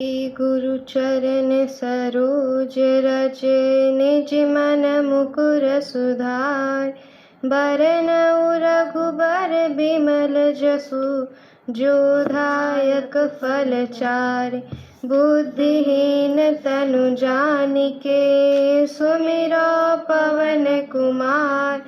गुरु चरण सरोज रज निज मन मुकुर सुधार। बरनउँ रघुबर बिमल जसु जो दायक फल चारि। बुद्धिहीन तनु जानिके सुमिरो पवन कुमार।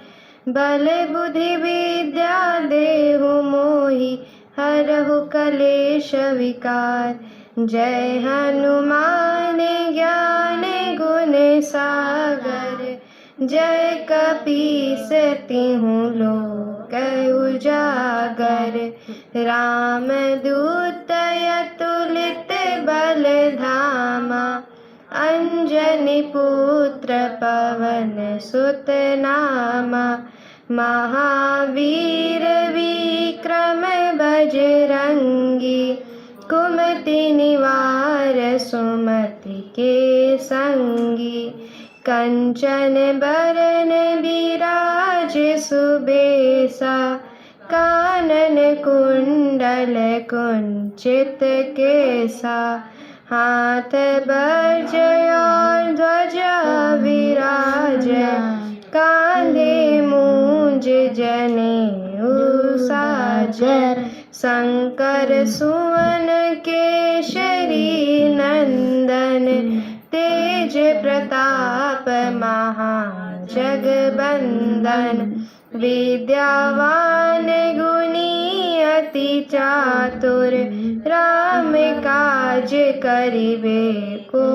बल बुद्धि विद्या देहु मोहि हरहु कलेश विकार। जय हनुमान ज्ञान गुण सागर। जय कपीस तिहु लोक उजागर। रामदूत अतुलित बल धामा। अंजनी पुत्र पवन सुत नामा। महावीर विक्रम बजरंगी। कुमति निवार सुमति के संगी। कंचन बरन बिराज सुबेसा। कानन कुंडल कुंचित केसा। हाथ वज्र और ध्वजा विराज। कांधे मूंज जनेऊ साजर। शंकर सुवन केसरी नंदन। तेज प्रताप महाजगबंदन। विद्यावान गुणी अति चातुर। राम काज करिबे को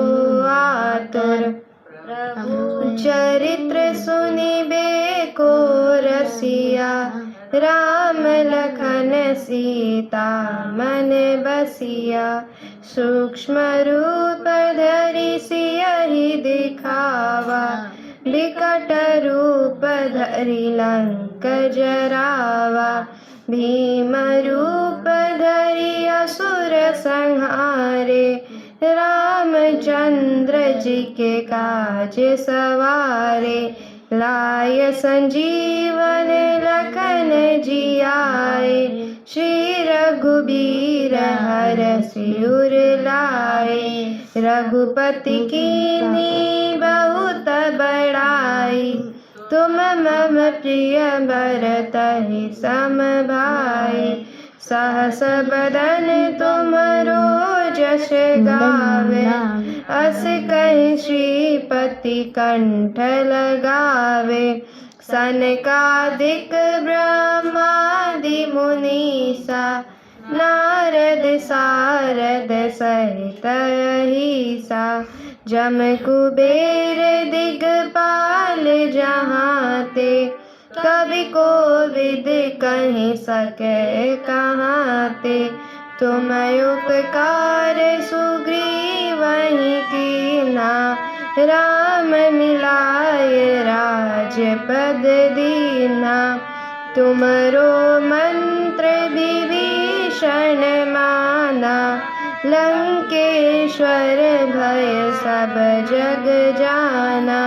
आतुर। चरित्र सुनिबे को रसिया। राम लखन सीता मन बसिया। सूक्ष्म रूप धरि सियहि दिखावा। विकट रूप धरि लंक जरावा। भीम रूप धरि असुर संहारे। रामचंद्र जी के काज सवारे। लाय संजीवन लखन जियाए। श्री रघुबीर हरषि उर लाए। रघुपति कीन्ही बहुत बड़ाई। तुम मम प्रिय भरतहि सम भाई। सहस बदन तुमरो जस गावे। अस कहि श्रीपति कंठ लगावे। सनकादिक ब्रह्मादि मुनीसा। नारद सारद सहित अहीसा। जम कुबेर दिगपाल जहाँ ते। कवि कोविद कहि सकै कहाँ ते। तुम उपकार सुग्रीवहि कीन्हा। राम मिलाय राजपद दीन्हा। तुमरो मंत्र विभीषण माना। लंकेश्वर भय सब जग जाना।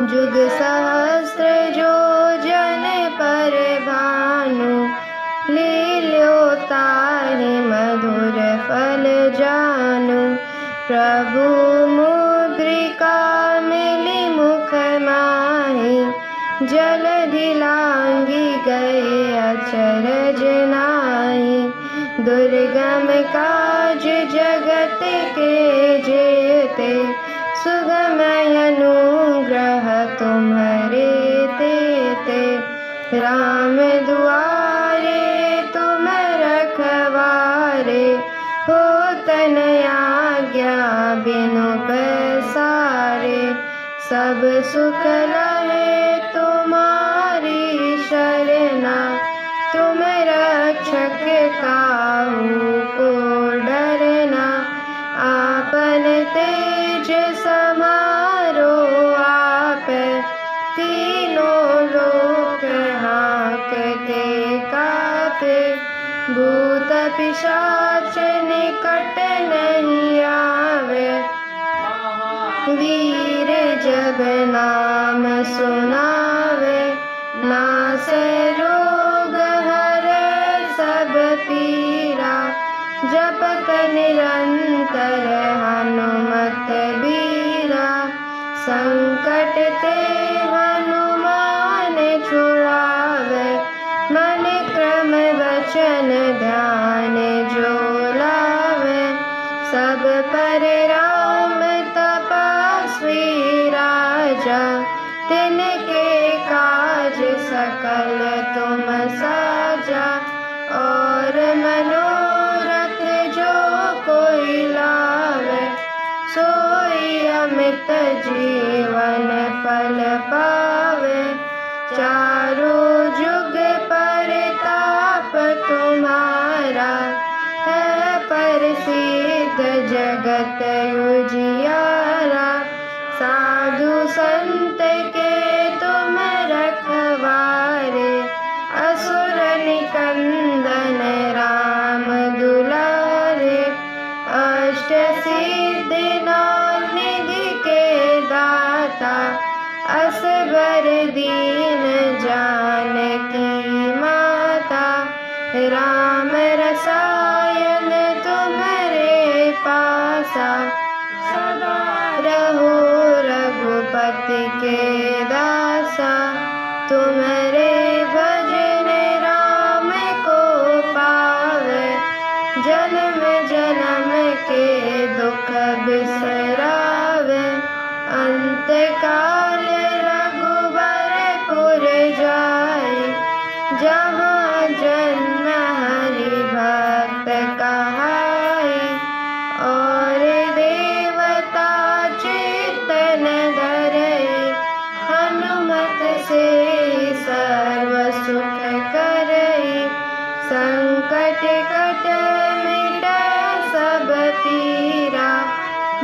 जुग सहस्त्र जो जन पर भानु। लील्योताहि मधुर फल जानु। प्रभु मुद्रिका मिली मुख माहि। जलधि लांघि गए अचरज नाहि। दुर्गम काज जगत के जेते। सुगम अनुग्रह तुम्हरे तेते। राम दुआरे तुम रखवारे। होत न आज्ञा बिनु पैसारे। सब सुख लहे तुम्हारी शरणा। तुम रक्षक काहू को डरना। आपन तेज समारो आप। तीनों लोक हाँकते कापे। भूत पिशाच निकट नहीं आवे। वीर जब नाम सुनावे। नासै रोग हरै सब पीरा। जपत निरंतर सब पर राम तपस्वी राजा, तिनके काज सकल तुम साजा। और मनोरथ जो कोई लावे, सोई अमित जीवन फल पावे। चारों जुग परताप तुम्हारा, है प्रसिद्ध जगत उजियारा। साधु संत के तुम रखवारे, असुर निकंदन राम दुलारे। अष्ट सिद्धि नौ निधि के दाता, असबर दीन जानकी माता। राम रसायन तुम्हारे पासा, सदा रहो रघुपति के दासा। तुम्हारे भजन राम को पावे, जन्म जन्म के दुख बिसरावे। अंत काल रघुबरपुर जाई, जहाँ जन्म हरि भक्त कहाई। और देवता चित्तन धरई, हनुमत से सर्व सुख करई। संकट कट मिटै सब पीरा,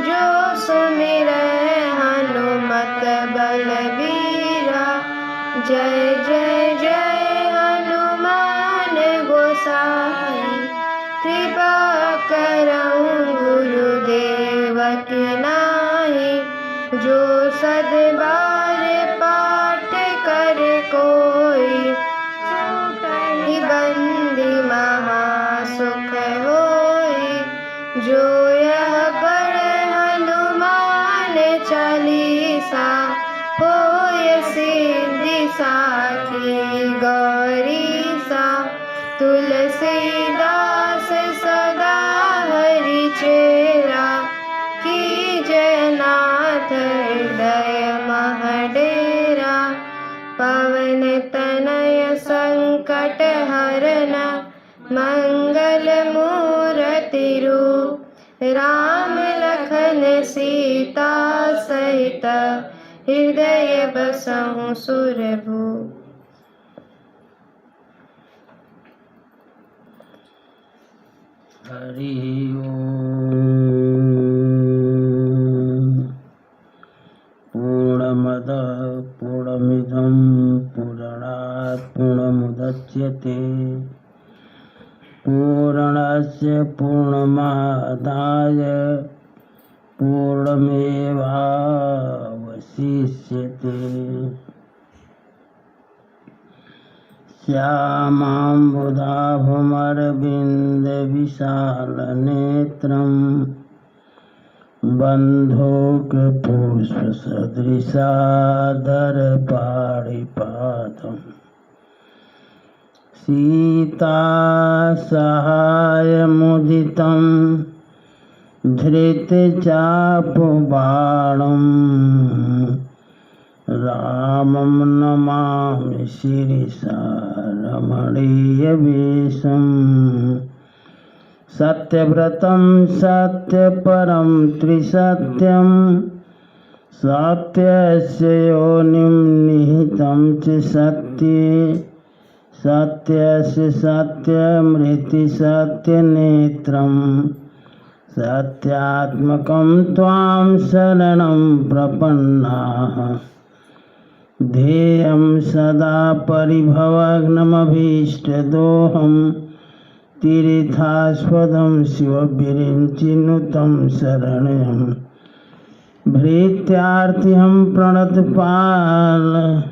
जो सुमिरै हनुमत बलबीरा। जय जय जय हनुमान गोसाई, कृपा करऊं गुरुदेव की नाई। जो सदबार पाठ कर कोई, छूटहि बंदी महासुख होई। जो यह पढ़े हनुमान चालीसा, होय सिद्धि साखी गौरीसा। तुलसीदास सदा हरि चेरा, कीजय नाथ हृदय मह डेरा। पवन तनय संकट हरन, मंगल मूर्ति रूप। राम लखन सीता सहित, हृदय बसहु सुरभूप। हरि ओम। पूर्णमदः पूर्णमिदं पूर्णात् पूर्णमुदच्यते, पूर्णस्य पूर्णमादाय पूर्णमेवावशिष्यते। श्यामाम्बुधाभमरविन्दविशालनेत्रं, बन्धूकपुष्पसदृशादरपाणिपादं। सीतासहायमुदितं धृतचापबाणं, रामं नमामि शिरसा रमणीयवेषं। सत्यव्रतं सत्यपरं त्रिसत्यं, सत्यस्य योनिं निहितं च सत्ये। सत्यस्य सत्यमृति सत्यनेत्रं, सत्यात्मकं त्वां शरणं प्रपन्नाः। ध्येयं सदा परिभवग्नमभीष्टदोहं, तीर्थास्पदं शिवविरिञ्चिनुतं शरणं। भृत्यार्थिहं प्रणतपाल,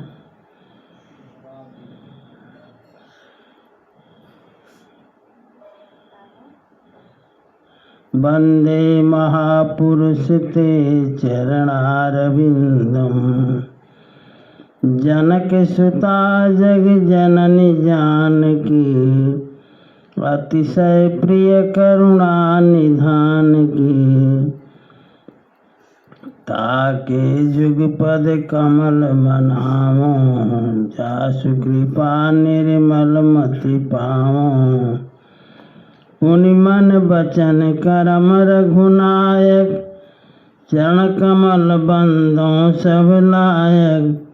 वन्दे महापुरुष ते चरणारविन्दं। जनकसुता जगजननी जानकी, अतिशय प्रिय करुणा निधान की। ताके जुगपद कमल मनावो, जासु कृपा निर्मल मति पावो। पुनि मन बचन करम रघुनायक, चरण कमल बंदो सब लायक।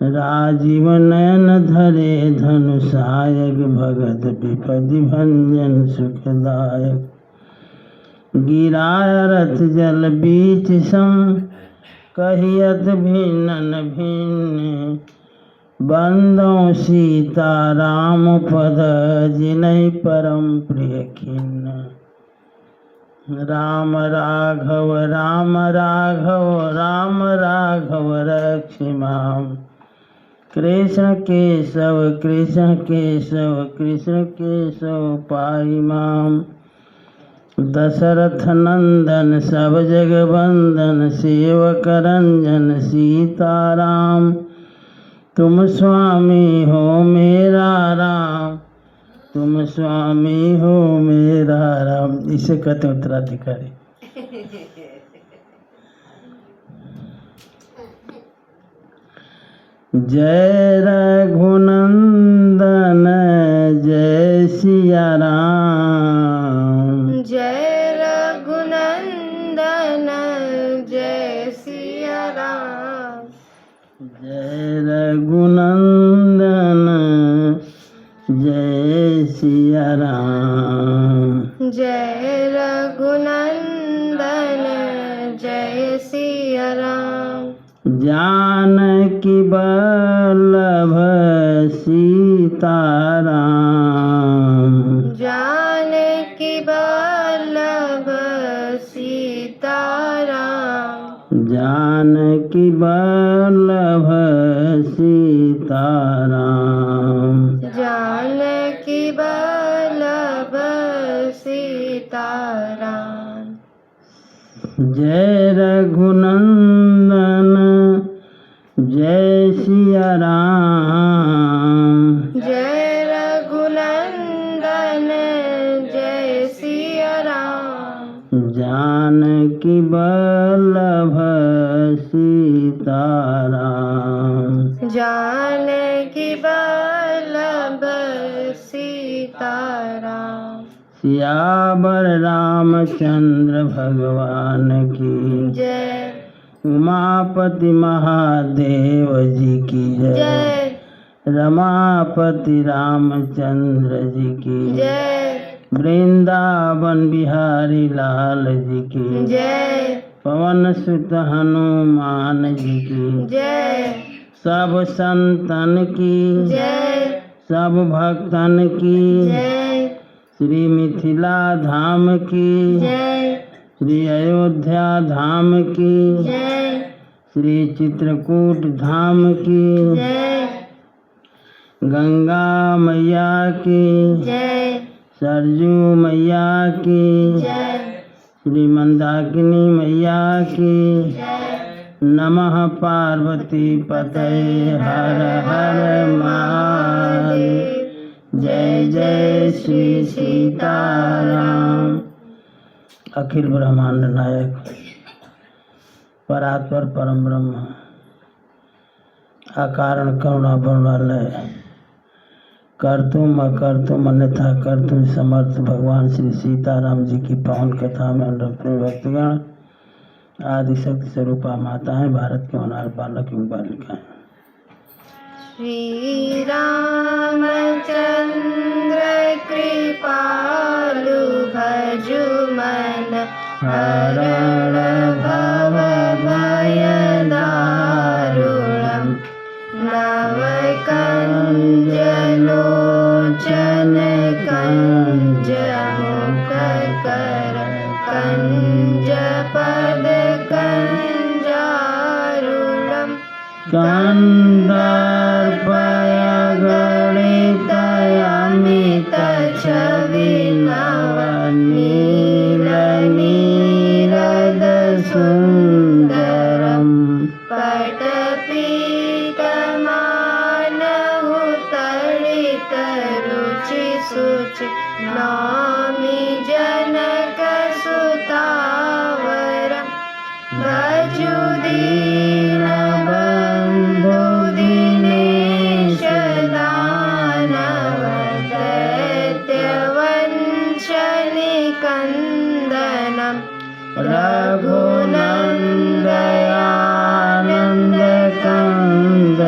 राजीव नयन धरे धनुषायक, भगत विपदि भंजन सुखदायक। गिराय रथ जल बीच सम, कहियत भिन्न भिन्न। बंदो सीता राम पद, जिनहि परम प्रिय खिन्न। राम राघव राम राघव राम राघव रक्ष माम। कृष्ण केशव कृष्ण केशव कृष्ण केशव पाहि माम। दशरथ नंदन सब जग वंदन, सेवक रंजन सीताराम। तुम स्वामी हो मेरा राम, तुम स्वामी हो मेरा राम। इसे कहते उत्तराधिकारी। जय रघुनंदन जय सिया राम, जय रघुनंदन जय सिया राम। जय रघुनंदन जय सिया राम। जय रघुनंदन जय सिया राम। जानकी वल्लभ सीताराम, जानकी वल्लभ सीताराम। जानकी वल्लभ सीताराम। जानकी वल्लभ सीताराम। जय रघुनंदन जय सिया राम, जय रघुनंदन जय सिया राम। जानकी वल्लभ सीताराम। जानकी वल्लभ सीताराम। सियावर रामचंद्र भगवान की जय। उमापति महादेव जी की जय। जय। रमापति रामचंद्र जी की जय। वृंदावन बिहारी लाल जी की जय। पवन सुत हनुमान जी की जय। सब संतन की जय। सब भक्तन की जय। श्री मिथिला धाम की जय। श्री अयोध्या धाम की जय। श्री चित्रकूट धाम की जय। गंगा मैया की जय। सरजू मैया की जय। श्री मंदाकिनी मैया की जय। नमः पार्वती पतये हर हर महादेव। जय जय श्री सीताराम। अखिल ब्रह्मांड नायक परात्पर परम ब्रह्म अकारण करुणा वरुणालय कर्तुम अकर्तुम अन्यथा कर्तुम समर्थ भगवान श्री सीताराम जी की पावन कथा में अनुरक्त भक्तगण, आदि शक्ति स्वरूपा माताएं, भारत के होनार बालक एवं बालिकाएं। श्री रामचंद्र कृपालु भजु मन, हरण भव भय दारुणम्। नव कंज लोचन कंज मुख कर, कंज पद कंजारुणम्। कंदर्पय गणित अमित छवि नव नील नीरद सुंदरम्। पटपीतमानहु तडित रुचि सुचि, नौमि जनक सुतावरम्। रघुनंदयानंद कंद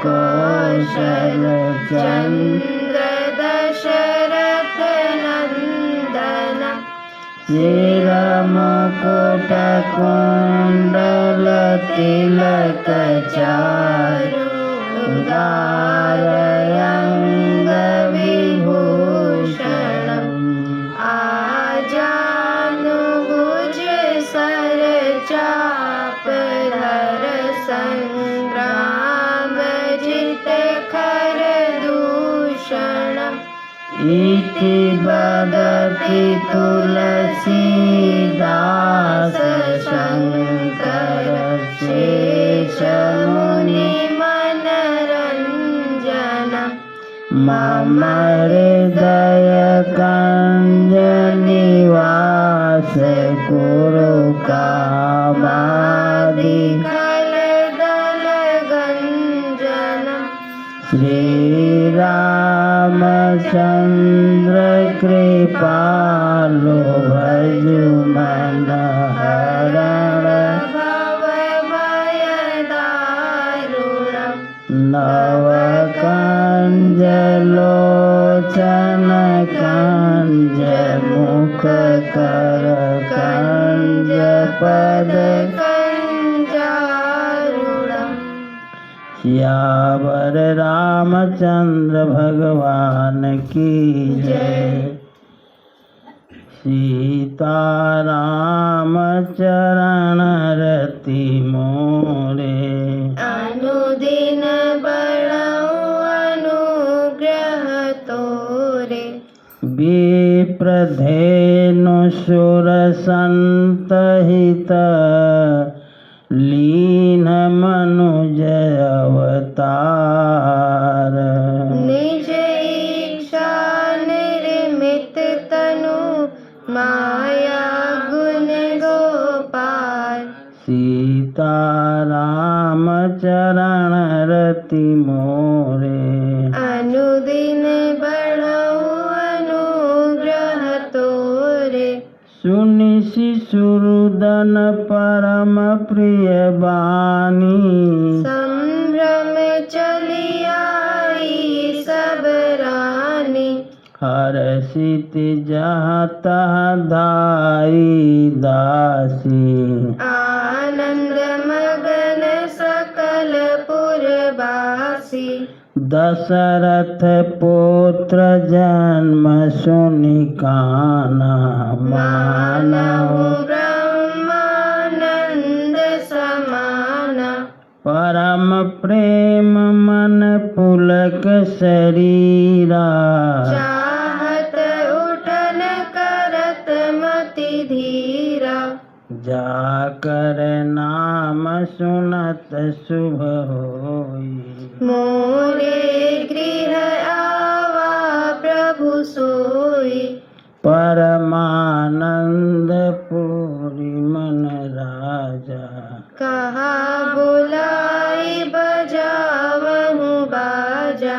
कौशल चंद्र दशरथ नंदन शिर मुकुट कुंडल तिलक चारु अंग विभूषण आजानुभुज सर चाप धर संग्राम जित खर दूषण इति बदति तुलसीदास शंकर शेष मुनि मनरंजन मम हृदय कंज निवास कुरु कामादि कल दल गंजन श्री रामचंद्र कृपालु भजु मन हरण भव भय दारुण नव कंज लोचन कंज मुख कर कंज पद कंजारुणम सियावर रामचंद्र भगवान की जय। सीताराम चरण रति मोरे अनुदिन बड़ऊ अनुग्रह तोरे विप्रधेनु सुर संत हित लीन मनुज अवतार निज इच्छा निर्मित तनु माया गुण गोपाल सीताराम चरण रति मोरे अनुदिन बढ़ऊ अनुग्रह तोरे सुनि शिशुरुदन परम प्रिय बानी संभ्रम चली आई सब रानी हर्षित जहाँ तहाँ धाई दासी आनंद मगन सकल पुरवासी दशरथ पुत्र जन्म सुनि काना मानहु मानव ब्रह्मानंद समाना परम प्रेम मन पुलक शरीरा चाहत उठन करत मति धीरा जाकर नाम सुनत शुभ होई मोरे गृह आवा प्रभु सोई परमानंद पूरी मन राजा कहा बुलाई बजावहु बाजा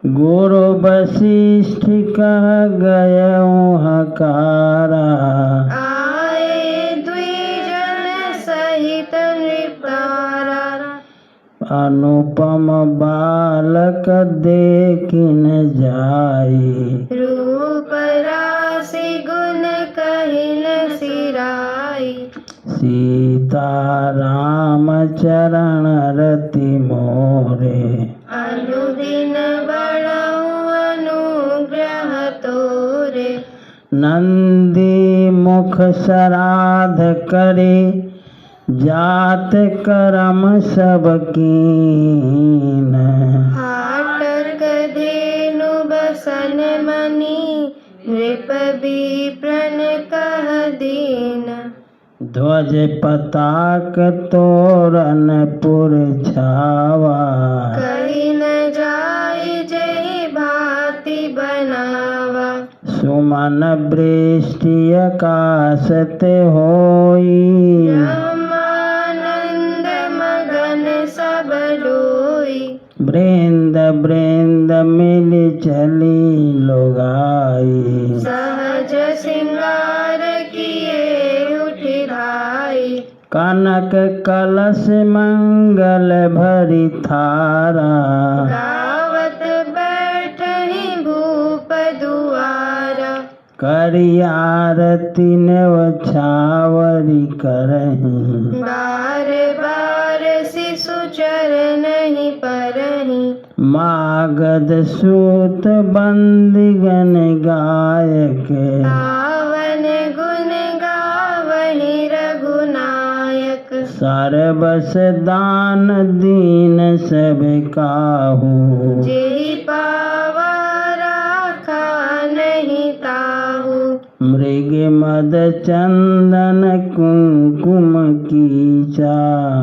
गुरु वशिष्ठ कह गयऊँ हकारा आए द्विजन सहित नृपारा अनुपम बालक देखिन जाई रूप राशि गुण कहिन सिराई सीताराम चरण रति मोरे अनुदिन बढ़ऊ अनुग्रह तोरे नंदी मुख श्राद्ध करे जात कर्म सब कीन हाटक धेनु बसन मणि नृप विप्रन कह दीन ध्वज पताक तोरण पुर छावा कही न जाय जय भांति बनावा सुमन वृष्टि आकाशत होई ब्रह्मानंद मगन सब लोई वृंद वृंद मिल चली लोगाई सहज सिंगार किए उठ कनक कलश मंगल भरी थारा गावत बैठहि भूप दुआरा करी आरती न्यौछावरी करहीं बार बार शिशु चरणहि परहि मागध सूत बंदिगन गायक पावन गुण गावहि रघुनायक सर्वस दान दीन सब काहू जेहि पावा राखा नहीं ताहू मृग मद चंदन कुंकुम कीचा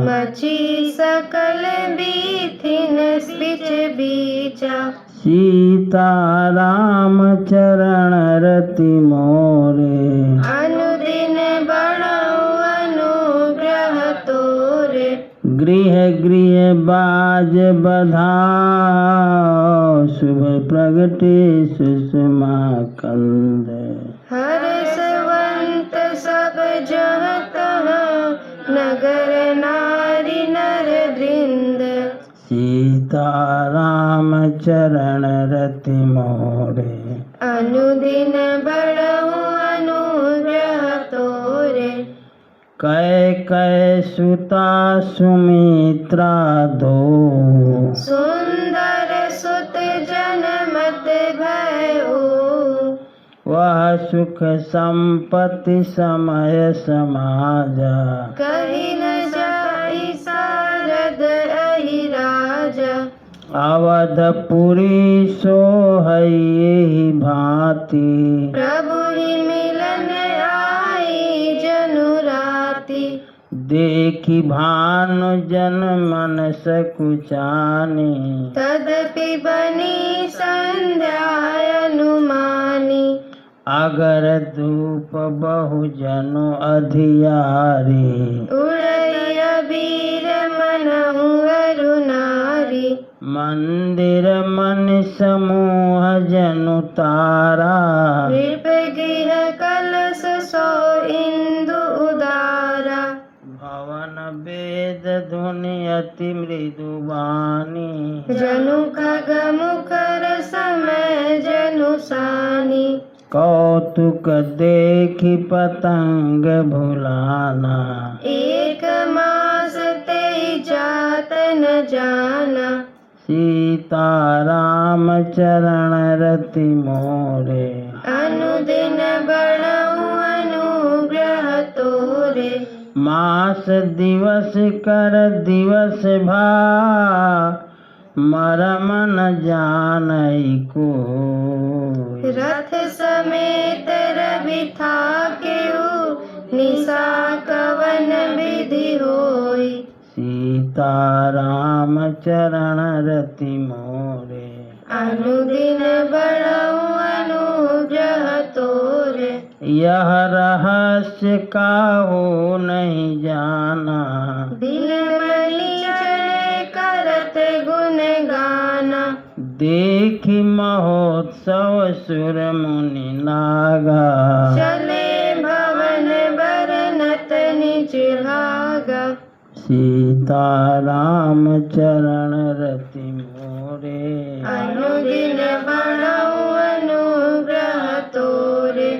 मची सकल बीथिन बिच बीचा सीता राम चरण रति मोरे अनुदिन बढ़ऊ अनुग्रह तोरे गृह गृह बाज बधाओ शुभ प्रगटे सुषमा कंद हर्षवंत सब जह तहाँ नगर नारी नर वृंद सीता राम चरण रति मोरे अनुदिन बढ़ऊ अनुग्रह तोरे कै कै सुता सुमित्रा दो सुंदर सुत जनमत भयो वह सुख संपत्ति समय समाजा कही न जाई सारद अहि राजा अवधपुरी सोहई भांति प्रभु ही मिलन आई जनु राति देखी भानु जन मन सकुचानी तदपि बनी संध्या अनुमानी अगर धूप बहु जनु अधियारी उड़ई अबीर मनहु अरु नारी मंदिर मन समूह जनु तारा नृप गृह कलश सो इंदु उदारा भवन वेद धुनि अति मृदु वाणी जनु खग मुखर समय जनु सानी कौतुक देखी पतंग भुलाना एक मास ते जात न जाना सीता राम चरण रति मोरे अनुदिन बढ़ऊ अनुग्रह तोरे मास दिवस कर दिवस भा मरम न जानई को रथ समेत रवि था केहू निशा कवन विधि होई सीता राम चरण रति मोरे अनुदिन बढ़ऊ अनुग्रह तोरे यह रहस्य काहू नहीं जाना दिन मणि चले करत गुण गाना देखी महोत्सव सुर मुनि नागा चले भवन बरनत निज भागा सीता राम चरण रति मोरे अनुदिन बढ़ऊ अनुग्रह तोरे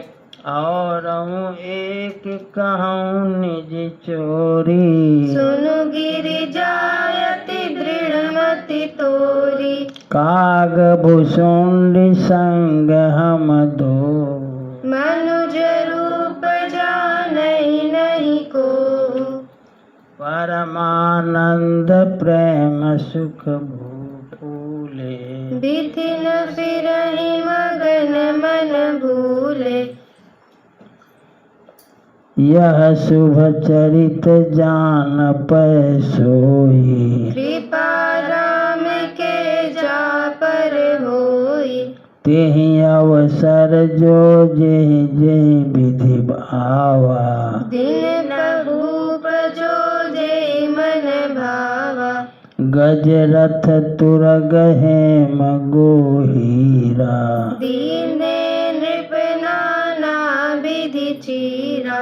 और एक कहूँ निज चोरी सुनु गिरि जायति दृढ़मति तोरी काग भुसुंडी संग हम दो मनुज रूप जानहि नहीं को परमानंद प्रेम सुख भूले बिथिन फिरहि मगन मन भूले यह शुभ चरित जान पै सोई कृपा राम के जा पर होई तेहि अवसर जो जेहि जेहि विधि भावा दिन प्रभुप जो जे मन भावा गज रथ तुरग हेम गोहीरा दीने नृप नाना विधि चीरा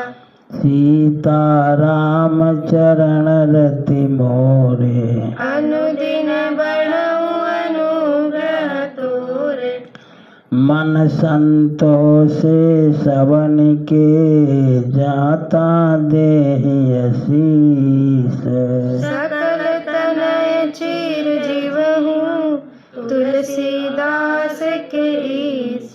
सीताराम चरण रति मोरे अनुदिन बढ़ऊ अनुग्रह तोरे मन संतोषे सवन के जाता देहि आशीष सकल तनय चीर जीवहूँ तुलसीदास के ईश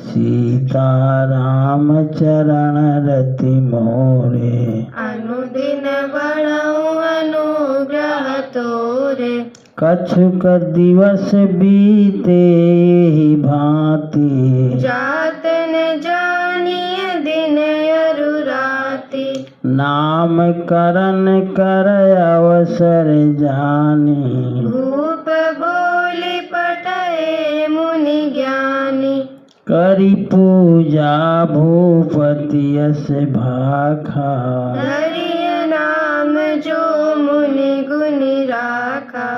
सीताराम चरण रति मोरे अनुदिन बढ़ऊ अनुग्रह तोरे कछुक दिवस बीते ही भांति जात न जानिय दिन अरु राति नाम करन कर अवसर जानी भूप बोली पटए मुनि ज्ञानी करी पूजा भूपति यस भाखा हरिय नाम जो मुनि गुनि राखा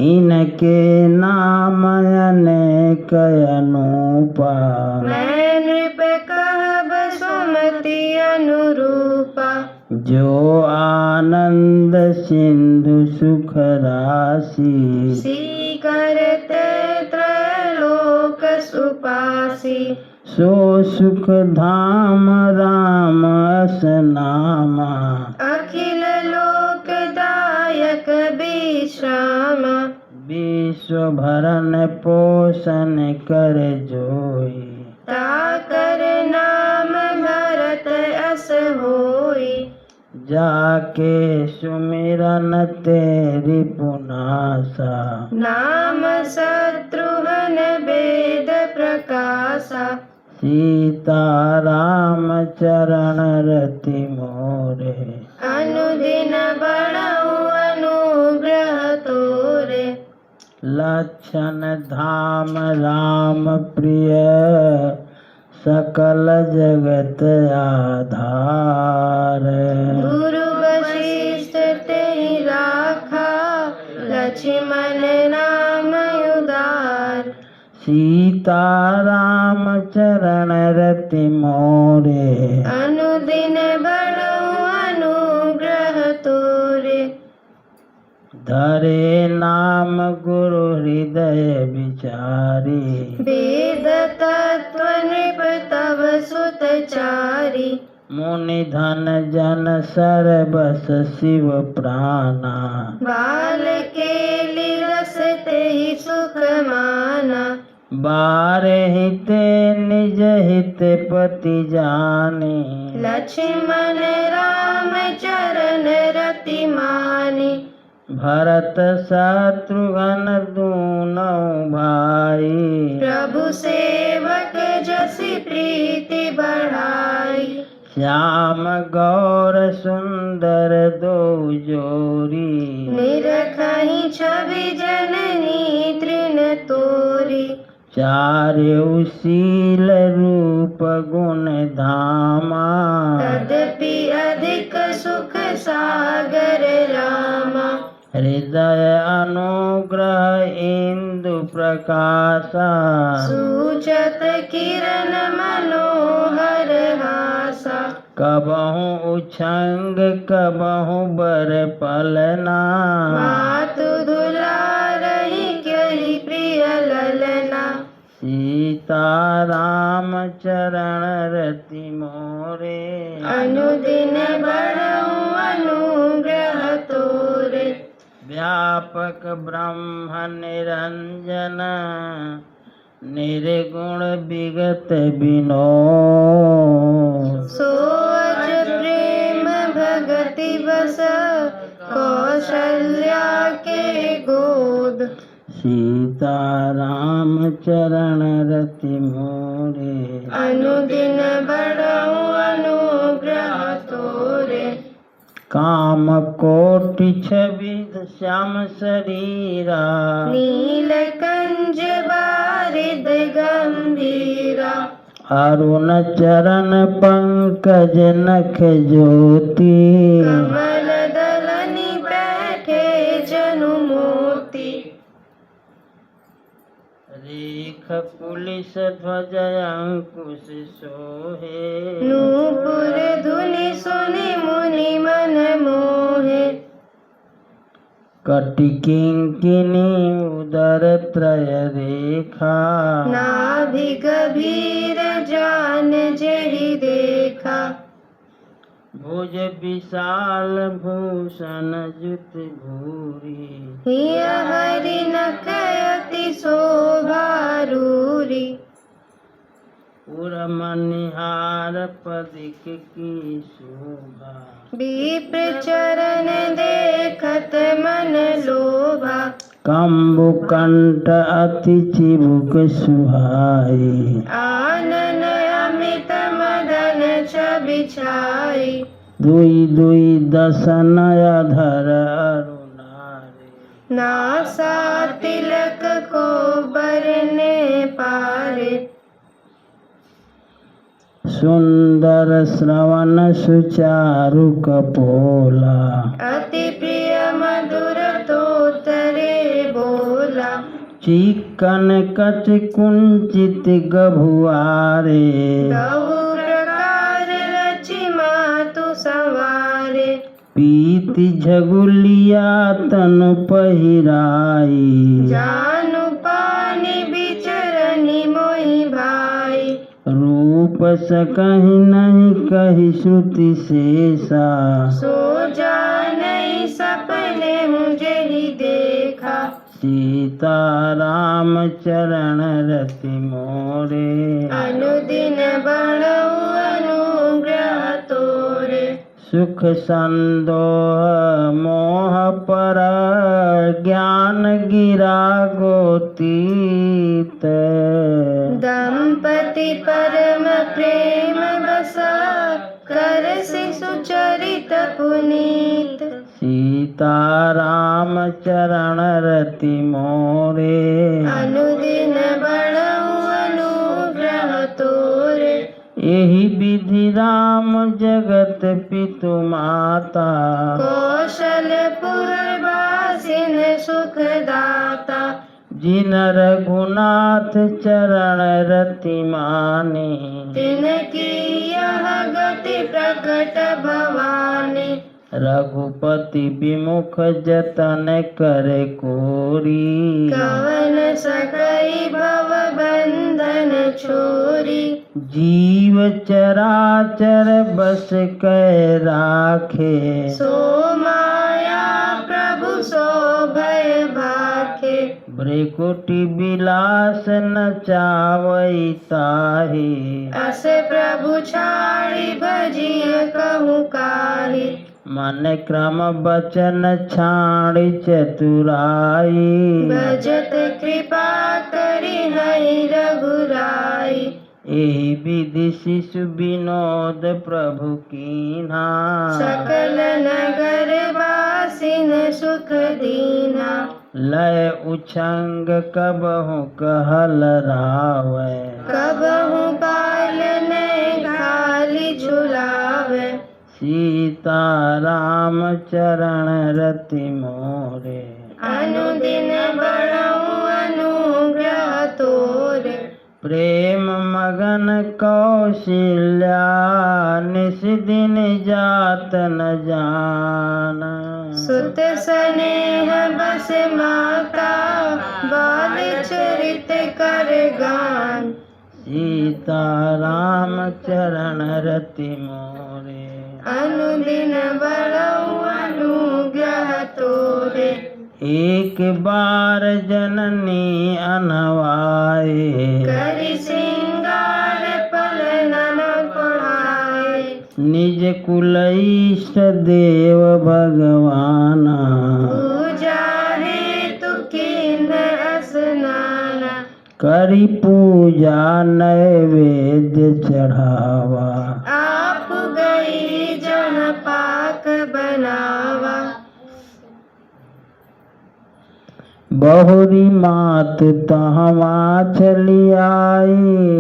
इनके नाम अनेक अनूपा मैं नृप कहब सुमति अनुरूपा जो आनंद सिंधु सुख राशि सी करते त्रैलोक सुपासी सो सुख धाम राम अस नामा अखिल लोकदायक विश्राम विश्व भरन पोषण कर जोई ताकर नाम भरत अस होई जाके सुमिरन तेरी पुनासा नाम शत्रुघ्न वेद प्रकाशा सीताराम चरण रति मोरे अनुदिन बढ़ऊ अनुग्रह तोरे लक्षण धाम राम प्रिय सकल जगत आधार गुरु वशिष्ठ ते राखा लक्ष्मण नाम उदार सीताराम चरण रति मोरे अनुदिन बढ़ऊ अनुग्रह तोरे धरे नाम गुरु हृदय विचारी वेद तत्व नृप तव सुतचारी मुनि धन जन सरबस शिव प्राणा बाल केली रस तेहि सुख माना बारे हिते निज हित पति जानी लक्ष्मण राम चरण रति मानी भरत शत्रुघ्न दूनौ भाई प्रभु सेवक जसि प्रीति बढ़ाई श्याम गौर सुंदर दो जोरी निरखहि छवि जननी तृण तोरी चार्यु शील रूप गुण धामा तदपि अधिक सुख सागर रामा हृदय अनुग्रह इंदु प्रकाशा सूचत किरण मनोहर हासा कबहु उछंग कबहु बर पलना मातु दुलारहि क्यहि प्रिय ललना सीताराम चरण रति मोरे अनुदिन बढ़ऊ अनुग्रह तोरे व्यापक ब्रह्म निरंजन निर्गुण विगत विनोद सो अज प्रेम भगति बस कौशल्या के गोद सीताराम चरण रति मोरे अनुदिन बढ़ऊ अनुग्रह तोरे काम कोटि छविद श्याम शरीरा नील कंज बारिद गंभीरा अरुण चरण पंकज नख ज्योति कमल दलनि बैठे जनु मोती रेख पुलिस ध्वज अंकुश सोहे। नूपुर धुनि सुनि मुनि मन मोहे। कटि किंकिनी उदर त्रय रेखा। नाभि गभीर जान जेहि देखा। भुज विशाल भूषण जुत भूरी। हिय हरि नकयति शोभारूरी। उर्मनिहार पदिक की शोभा। विप्र चरण देखत मन लोभा। कंबुकंठ अति चिबुक सुहाई। आनन अमित मदन छवि छाई। दुई दुई दसन अधर अरुणारे। नासा तिलक को बरने पारे। सुंदर श्रवण सुचारु कपोला। अति प्रिय मधुर तोतरे बोला। चिकन कच कुंचित गभुआरे। बहु प्रकार रचि मातु संवारे। पीति झगुलिया तनु पहिराई। जानु पानी बिचरनि मोहि भाई। रूप सकहि नहीं कहि श्रुति शेषा। सो जानई सपने जेहि देखा। सीता राम चरण रति मोरे। अनुदिन बड़ऊ अनुग्रह तोरे। सुख संदोह मोह पर ज्ञान गिरा गोतीत। दंपति परम प्रेम बसा। करसि सुचरित पुनीत। सीता राम चरण रति मोरे। अनुदिन बड़ऊ अनुग्रह तोरे। यही विधि राम जगत पितु माता। कौशलपुर वासिन सुखदाता। जिन रघुनाथ चरण रति माने। तिनकी यह गति प्रकट भवानी। रघुपति विमुख जतन करे कोरी। कवन सकई भव बंधन छोरी। जीव चराचर बस कै राखे। सो माया प्रभु सो भय भाखे। भ्रिकुटि विलास नचावई ताहि। अस प्रभु छाड़ी भजिय कहूँ काहि। मन क्रम बचन छाड़ी चतुराई। भजत कृपा करि हरि रघुराई। एहि विधि शिशु विनोद प्रभु कीन्हा। सकल नगर वासिन सुख दीना। लय उछंग कबहु कहल रावै। कबहु पालन घाली झुलावे। सीता राम चरण रति मोरे। अनुदिन बड़ऊ अनुग्रह तोरे। प्रेम मगन कौशल्या निस दिन जात न जान। सुत स्नेह बस माता। बाल चरित कर गान। सीता राम चरण रति मोरे। अनुदिन बड़ऊ अनुग्रह तोरे। एक बार जननी अनवाए। करि सिंगार पलनन पढ़ाए। निज कुल इष्ट देव भगवाना। पूजा हेतु कीन स्नाना। करी पूजा नैवेद्य चढ़ावा। आप गई जन पाक बनावा। बहुरी मात तहवा चली आई।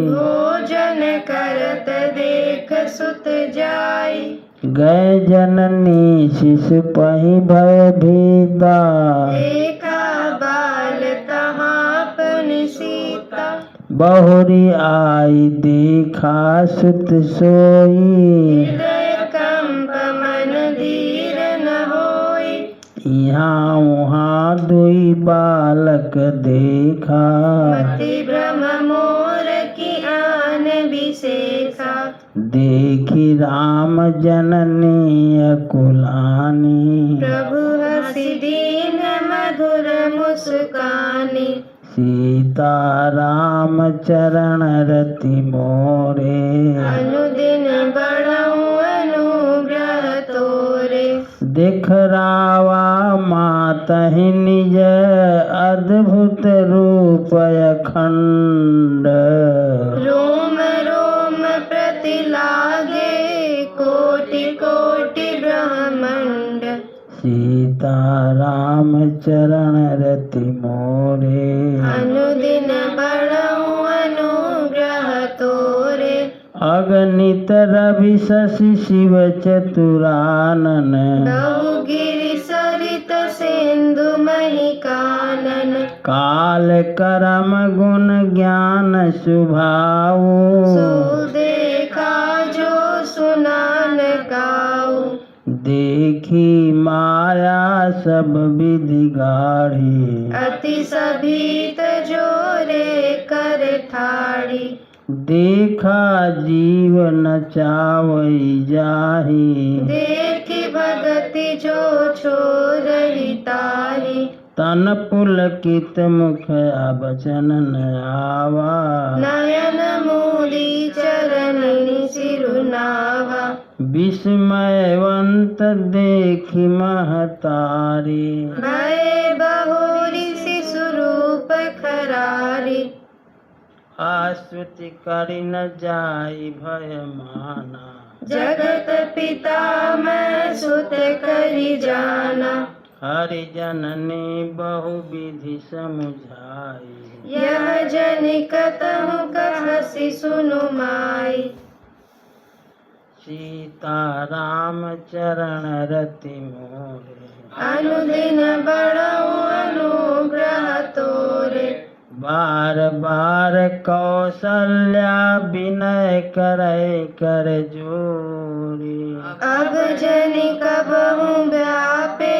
भोजन करत देख सुत जाई। गए जननी शिशु पहि भय भीता। देखा बाल तहाँ पुनि सीता। बहुरी आई देखा सुत सोई, हृदय कंप मन धीर न होई। यहाँ वहाँ दुई बालक देखा, मति भ्रम मोर की आन बिसेखा। देखी राम जननी अकुलानी, प्रभु हसी दीन मधुर मुस्कानी। सीता राम चरण रति मोरे, अनुदिन बढ़ऊ अनुग्रह तोरे। दिखरावा मातहि निज अद्भुत रूप अखंड, रोम रोम प्रति लागे कोटि कोटि ब्रह्मांड। सीता राम चरण रति मोरे, अनुदिन बढ़ऊ अनुग्रह तोरे। अगणित रवि शशि शिव चतुरानन, बहु गिरि सरित सिंधु मही कानन। काल करम गुण ज्ञान सुभाऊ, सो देखा जो सुना न गाऊ। देखी माया सब विधि गाढ़ी, अति सभीत जोरे कर ठाड़ी। देखा जीव नचावई जाहि, देखी भगति जो छोरहि ताहि। तन पुलकित मुख अबचन न आवा, नयन मूली चरण सिरुनावा। विस्मयवंत देखी महतारी, भय बहुरी शिशुरूप खरारी। आस्तुति करि न जाई भय माना, जगत पिता मैं सुत करि जाना। हरि जननी बहु विधि समुझाई, यह जनि कतहु कहसि सुनु माई। सीता राम चरण रति मोरे, अनुदिन बढ़ऊ अनुग्रह तोरे। बार बार कौशल्या विनय करे कर जोरी, अब जनि कबहु व्यापे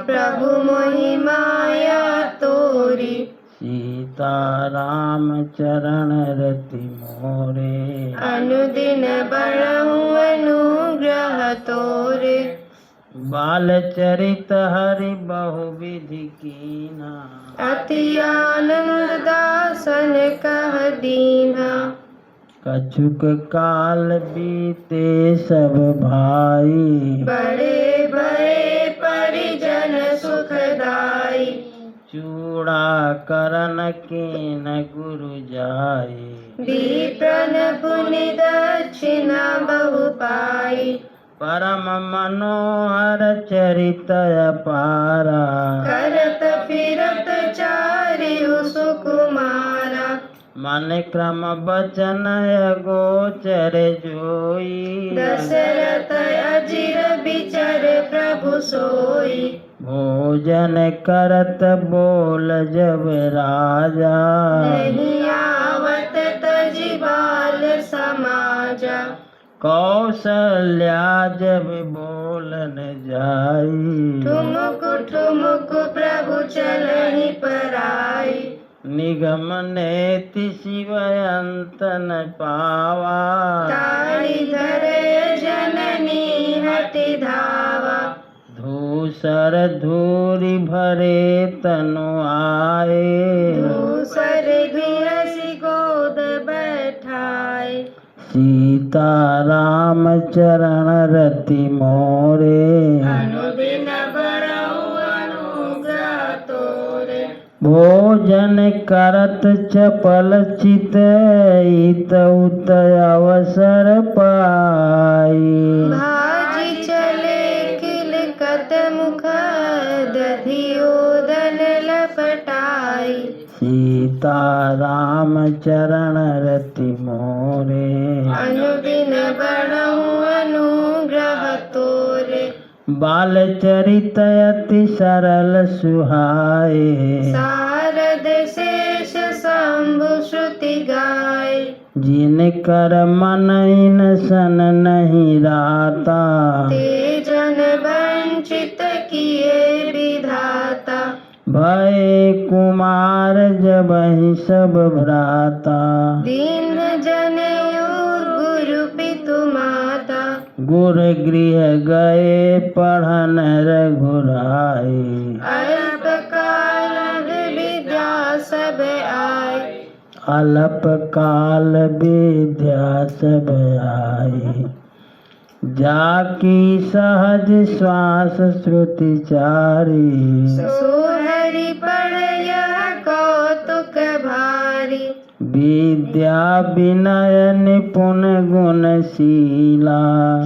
प्रभु मोहि माया तोरी। सीता राम चरण रति मोरे, अनुदिन बढ़ऊ अनुग्रह तोरे। बाल चरित हरि बहु विधि कीना, अति आनंद दासन कह दीन्हा। कछुक काल बीते सब भाई, बड़े बड़े परिजन सुखदाई। चूड़ा करन कीन गुरु जाई, विप्रन पुनि दक्षिणा बहु पाई। परम मनोहर चरित अपारा, करत फिरत चारिउ सुकुमारा। मन क्रम बचन गोचर जोई, दशरथ अजिर बिचर प्रभु सोई। भोजन करत बोल जब राजा, नहीं आवत तजि बाल समाजा। कौशल्या जब बोलन जाई, ठुमुक ठुमुक प्रभु चलहि पराई। निगम नेति शिव अंत न पावा, ताड़ी धरे जननी हटि धावा। धूसर धूरि भरे तनु आए, दूसर बिहसि गोद बैठाए। सीता राम चरण रति मोरे, अनुदिन बढ़ऊ अनुग्रह तोरे। भोजन करत चपल चित इत उत अवसर पाई, भाजी चले किलकत मुख दधियोदन लपटाई। सीता राम चरण रति मोरे, अनुदिन बढ़ऊ अनुग्रह तोरे। बाल चरित अति सरल सुहाए, शारद शेष सा शंभु श्रुति गाय। जिनकर मन इन सन नहीं राता, ते जन वंचित किए विधाता। भय कुमार जबहि सब भ्राता, दीन जनेऊ गुरु पितु माता। गुर गृह गए पढ़न रघुराई, अल्प काल विद्या सब आय। अल्प काल विद्या सब आई। जाकी सहज श्वास श्रुति चारी, सोहरि पढ़ यह कौतुक भारी। विद्या विनय निपुण गुणशीला,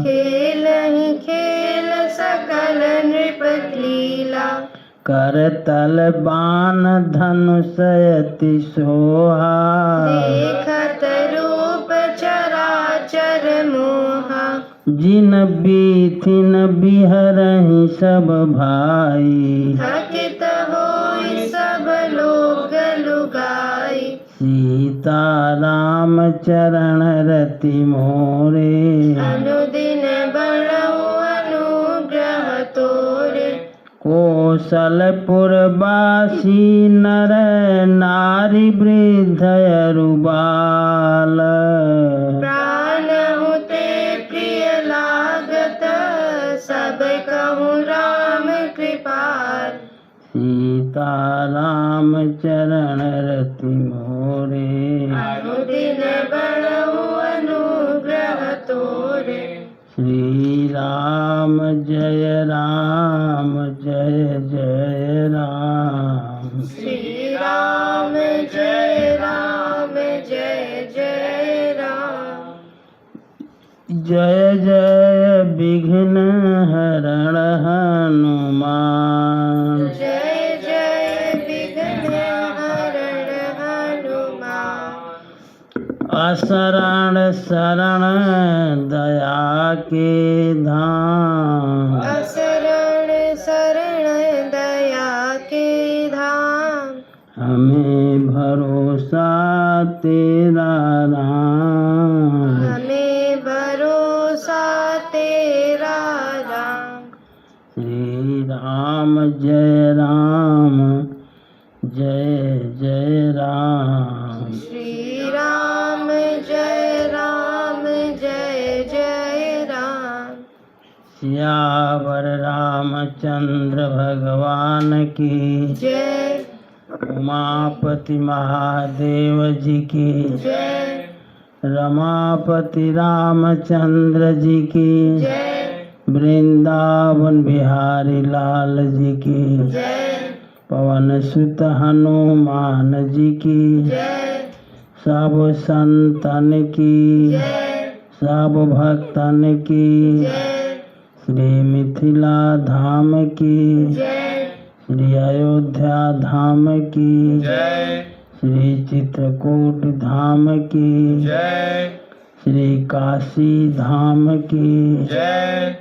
खेलहि खेल सकल नृप लीला। करतल बाण धनुष अति सोहा, देखत रूप चराचर मोहा। जिन बीथिन बिहरहि सब भाई, थकित होई सब लोग लुगाई। सीता राम चरण रति मोरे, अनुदिन बढ़ऊ अनुग्रह तोरे। कौशलपुर वासी नर नारी वृद्ध अरु बाल, प्राणहु ते प्रिय लागत सब कहूँ राम कृपाल। सीता राम चरण रति मोरे, अनुदिन बढ़ऊ अनुग्रह तोरे। श्री राम जय जय राम। श्री राम जय जय राम। जय जय विघ्न हरण हनुमान, जय जय विघ्न हरण हनुमान। असरण शरण दया के धाम, असरण शरण दया के धाम। हमें भरोसा तेरा राम, हमें भरोसा तेरा राम। श्री राम जय जय राम। श्री राम जय जय राम। सियावर रामचंद्र भगवान की जय। उमापति महादेव जी की जय। रमापति रामचंद्र जी की जय। वृंदावन बिहारी लाल जी की जय। पवन सुत हनुमान जी की जय। सब संतन की जय। सब भक्तन की जय। श्री मिथिला धाम की जय। श्री अयोध्या धाम की जय श्री चित्रकूट धाम की जय श्री काशी धाम की जय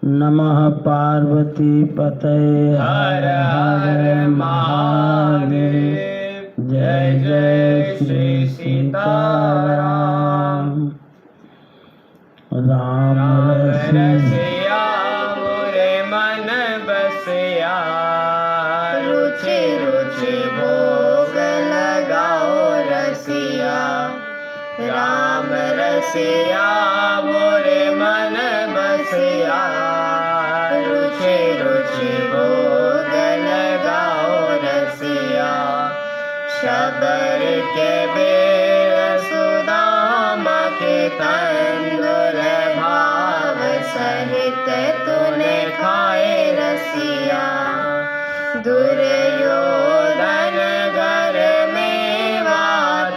नमः पार्वती पतये हर हर महादेव। जय जय श्री सीताराम। राम रसिया रसिया मोरे मन बसिया रुचि रुचि भोग लगाओ रसिया। राम रसिया मोरे मन बसिया रुचि रुचि भोग लगाओ रसिया। शबर के बेर सुदामा के तंदुर भाव सहित तूने खाए रसिया। दुर्योधन घर में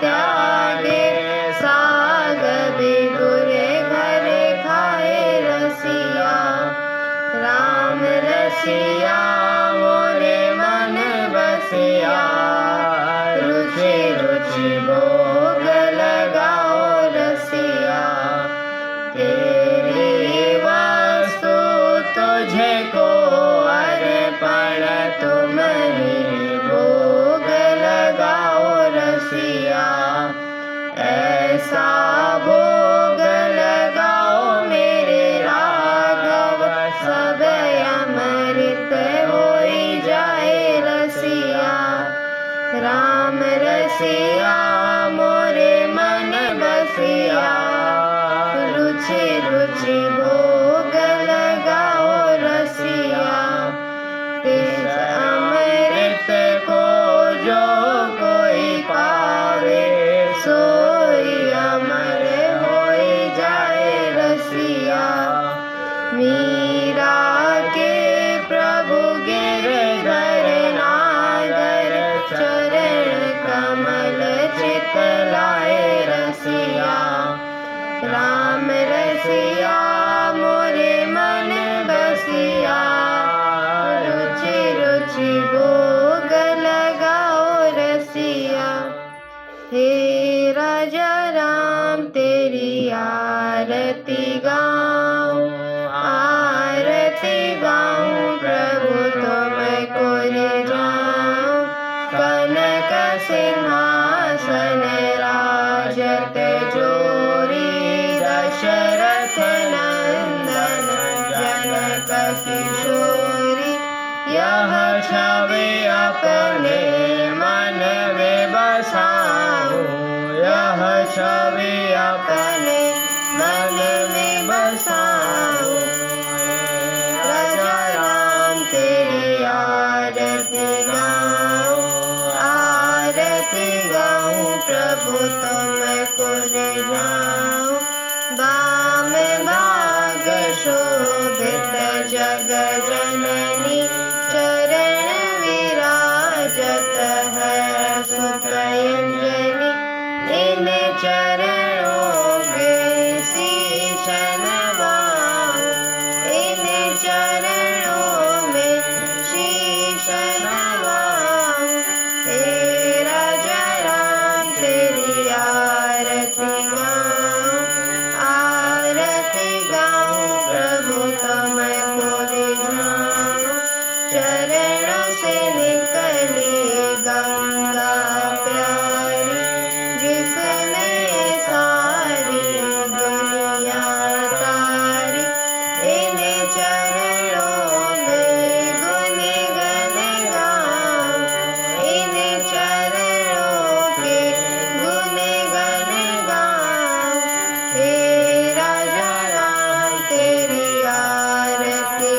त्यागे साग भी गुरे घर खाए रसिया। राम रसिया मोरे मन बसिया रुचि रुचि भोग लगाओ रसिया। तेरी वस्तु तुझे को अर्पण तुम रसिया मोरे मन बसिया रुचि रुचि भोग लगाओ रसिया तिस अमृत को जो कोई पावे सोई अमर होई जाए रसिया मीरा के प्रभु गिरधर नागर चरण कमल चित लाए रसिया राम रसिया मोरे मन बसिया रुचि रुचि भोग लगाओ रसिया हे राजा राम तेरी आरती गाऊं आरती गाऊं प्रभु तुमको रिझाऊं कनक सिंहासन राजत जोरी दशरथ नंदन जनक किशोरी यह छवि अपने मन में बसाऊं यह छवि अपने मन में बसाऊं राजा राम तेरी आरती गाऊं प्रभु तुमको रिझाऊं बाम भाग शोभित जग जननी चरण विराजत है सुतयंजनी इन चरणों में शीश नवाऊं इन चरणों में शीश नवाऊं हे राजा राम तेरी आरती गाऊं प्रभु तुमको रिझाऊं चरणों से निकली गंगा प्यारी जिसने सारी दुनिया तारी इन चरणों में गुण गन गाऊं इन चरणों के गुण गन गाऊं हे राजा राम तेरी आरती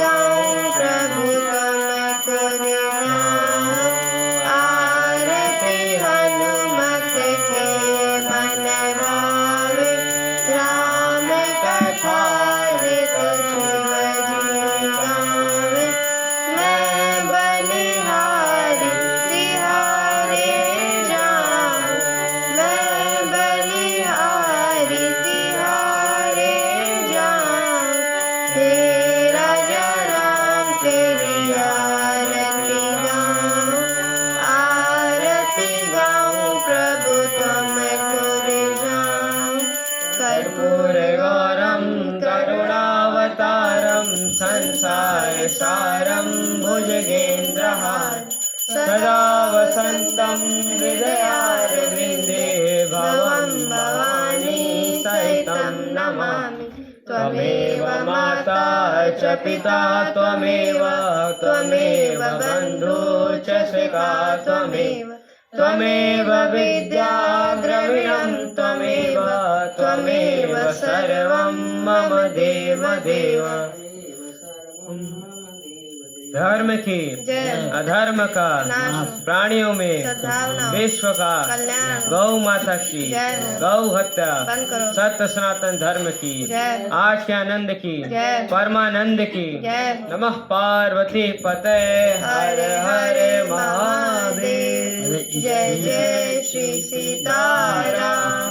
गाऊं प्रभु तुमको रिझाऊं आरती हनुमत के मन भावे राम कथा ऋत शिव जी गावे मैं बलिहारी तिहारे जाऊं मैं बलिहारी तिहारे जाऊं हे राजा राम तेरी आरती गाऊं प्रभु तुमको रिझाऊं कर्पूर गौरम करुणावतारम संसार सारम भुजगेन्द्रहार सदा वसन्तं हृदयारविन्दे भवं भवानी सहितं नमामि त्वमेव माता च पिता त्वमेव बन्धु च सखा त्वमेव विद्या द्रविणं त्वमेव सर्वं मम देव धर्म की अधर्म का प्राणियों में विश्व का गौ माता की गौ हत्या सत्य सनातन धर्म की आज के आनंद की परमानंद की नमः पार्वती पते हर हर महादेव जय जय श्री सीताराम।